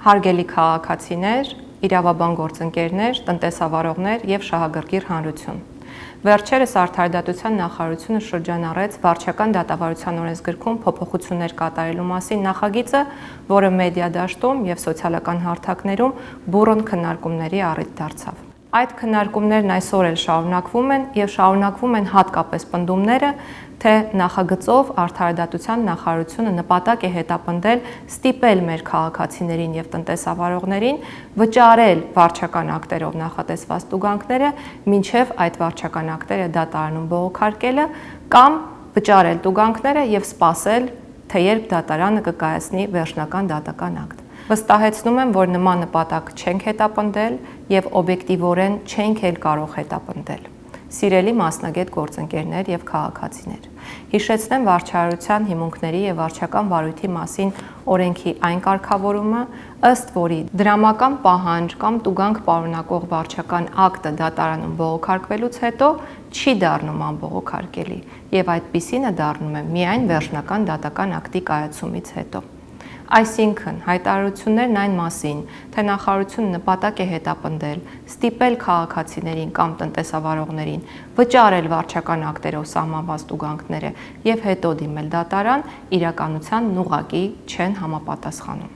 Հարգելի քաղաքացիներ, իրավաբան գործընկերներ, տնտեսավարողներ եւ շահագրգիռ հանրություն։ Վերջերս Արդարադատության նախարարությունը շրջանառեց վարչական դատավարության օրենսգրքում փոփոխություններ կատարելու մասին նախագիծը, որը մեդիա դաշտում եւ սոցիալական հարթակներում բուռն քննարկումների առիթ դարձավ։ Այդ քննարկումներն այսօր էլ շարունակվում են եւ շարունակվում են հատկապես պնդումները, թե նախագծով Արդարադատության նախարարությունը նպատակ է հետապնդել ստիպել մեր քաղաքացիներին եւ տնտեսավարողներին վճարել վարչական ակտերով նախատեսված տուգանքները, մինչեւ այդ վարչական ակտերը դատարանում բողոքարկելը կամ վճարել տուգանքները եւ սպասել, թե երբ դատարանը կկայացնի վերջնական դատական ակտ։ Վստահեցնում եմ, որ նման նպատակ չենք հետապնդել եւ օբյեկտիվորեն չենք էլ կարող հետապնդել։ Սիրելի մասնագետ գործընկերներ եւ քաղաքացիներ, հիշեցնեմ վարչարարության հիմունքների եւ վարչական վարույթի մասին օրենքի այն կարգավորումը, ըստ որի դրամական պահանջ կամ տուգանք պարունակող վարչական ակտը դատարանում բողոքարկվելուց հետո չի դառնում անբողոքարկելի եւ այդպիսինը դառնում է միայն վերջնական դատական ակտի կայացումից հետո։ Այսինքն, հայտարարություններն այն մասին, թե նախարարությունը նպատակ է հետապնդել ստիպել քաղաքացիներին կամ տնտեսավարողներին վճարել վարչական ակտերով սահմանված տուգանքները եւ հետո դիմել դատարան, իրականության ուղղակի չեն համապատասխանում։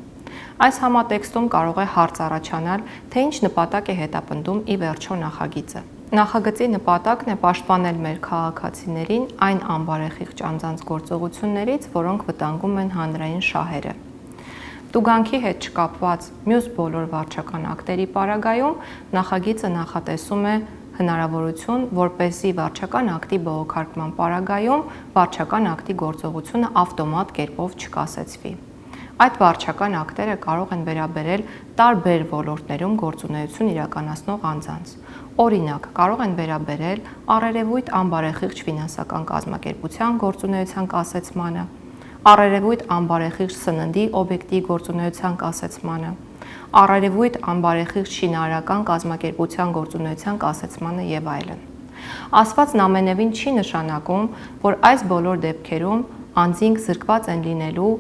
Այս համատեքստում կարող է հարց առաջանալ, թե ինչ նպատակ է հետապնդում ի վերջո նախագիծը։ Նախագծի նպատակն է պաշտպանել մեր քաղաքացիներին այն անբարեխիղճ անձանց գործողություններից, որոնք վտանգում են հանրային շահերը։ Տուգանքի հետ չկապված մյուս բոլոր վարչական ակտերի պարագայում նախագիծը նախատեսում է հնարավորություն, որպեսզի վարչական ակտի բողոքարկման պարագայում վարչական ակտի գործողությունը ավտոմատ կերպով չկասեցվի։ Այդ վարչական ակտերը կարող են վերաբերել տարբեր ոլորտներում գործունեություն իրականացնող անձանց։ Օրինակ, կարող են վերաբերել առերևույթ անբարեխիղճ ֆինանսական կազմակերպության գործունեության կասեցմանը, առերևույթ անբարեխիղճ սննդի օբյեկտի գործունեության կասեցմանը, առերևույթ անբարեխիղճ շինարարական կազմակերպության գործունեության կասեցմանը եւ այլն։ Ասվածն ամենևին չի նշանակում, որ այս բոլոր դեպքերում անձինք զրկված են լինելու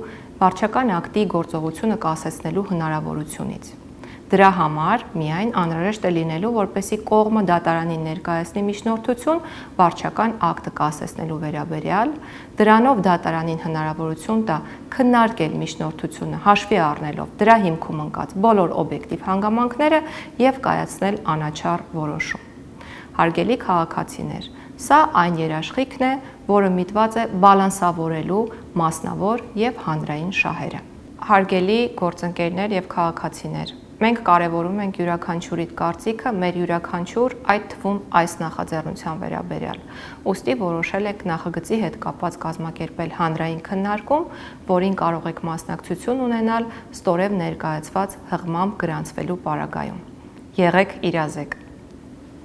վարչական ակտի գործողությունը կասեցնելու հնարավորությունից։ Դրա համար միայն անհրաժեշտ է լինելու, որպեսզի կողմը դատարանին ներկայացնի միջնորդություն վարչական ակտը կասեցնելու վերաբերյալ, դրանով դատարանին հնարավորություն տա քննարկել միջնորդությունը հաշվի առնելով դրա հիմքում ընկած բոլոր օբյեկտիվ հանգամանքները եւ կայացնել անաչառ որոշում։ Հարգելի քաղաքացիներ, սա այն երաշխիքն է, որը միտված է բալանսավորելու մասնավոր եւ հանրային շահերը։ Հարգելի գործընկերներ եւ քաղաքացիներ, մենք կարևորում ենք յուրաքանչյուրիդ կարծիքը մեր յուրաքանչյուր, այդ թվում այս նախաձեռնության վերաբերյալ։ Ուստի որոշել եք նախագծի հետ կապված կազմակերպել հանրային քննարկում, որին կարող եք մասնակցություն ունենալ ստորև ներկայացված հղմամբ գրանցվելու պարագայում։ Եղեք իրազեկ։